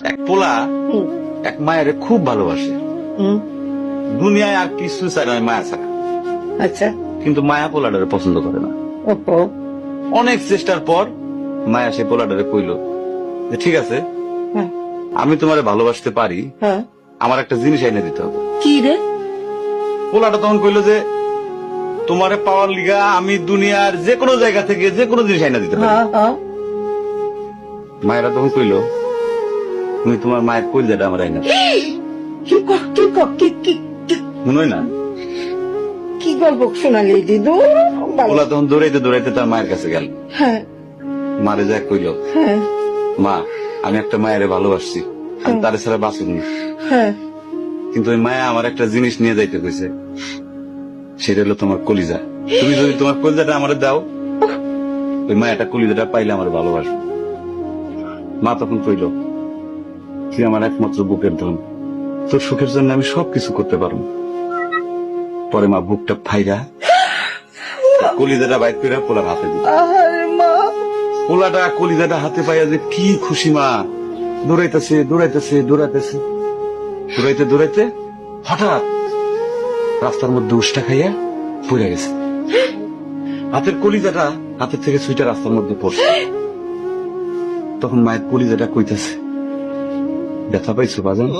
এক পোলা হুম, এক মায়ের খুব ভালোবাসে, হুম, দুনিয়ায় আর কিছু চায় না মায়া ছাড়া। আচ্ছা। কিন্তু মায়া পোলাটারে পছন্দ করে না। ওহো। অনেক চেষ্টার পর মায়া সে পোলাটারে কইল যে ঠিক আছে, হ্যাঁ, আমি তোমারে ভালোবাসতে পারি, হ্যাঁ। আমার একটা জিনিস এনে দিতে হবে। কি রে? পোলাটা তখন কইল যে তোমারে পাওয়ার লিগা আমি দুনিয়ার যে কোনো জায়গা থেকে যে কোনো জিনিস এনে দিতে পারি। হ্যাঁ, হ্যাঁ। মায়েরা তখন কইল তুমি তোমার মায়ের কইলজাটা আমার এনে দাও। কি ক- কি ক- কি কি কি- মনে হয় না? কি গল্প শোনালি দিদু? পোলা তখন দৌড়াইতে দৌড়াইতে তার মায়ের কাছে গেল, হ্যাঁ, মারে যা কইল হ্যাঁ, মা আমি একটা মায়ের ভালোবাসছি, আমি তার ছাড়া বাঁচুন না। হ্যাঁ। কিন্তু ওই মায়া আমার একটা জিনিস নিয়ে যাইতে কইছে, সেটা হলো তোমার কলিজা। তুমি যদি তোমার কলিজাটা আমারে দাও, ওই মায়াটা কলিজাটা পাইলে আমার ভালোবাসবে। মা তখন কইল তুই আমার একমাত্র বুকের ধন, তোর সুখের জন্য আমি সবকিছু করতে পারবো। পরে মা বুকটা ফাইরা কলিজাটা বাইর করে পোলার হাতে দিল। আহারে মা। পোলাটা কলিজাটা হাতে পাইয়া যে কি খুশি, মা দৌড়াইতেছে দৌড়াইতেছে দৌড়াইতেছে, দৌড়াইতে দৌড়াইতে হঠাৎ রাস্তার মধ্যে উষ্টা খাইয়া পড়ে গেছে। হাতের কলিজাটা হাতের থেকে ছুইটা রাস্তার মধ্যে পড়ছে। তখন মায়ের কলিজাটা কইতাছে ব্যথা পাইছো বাজান?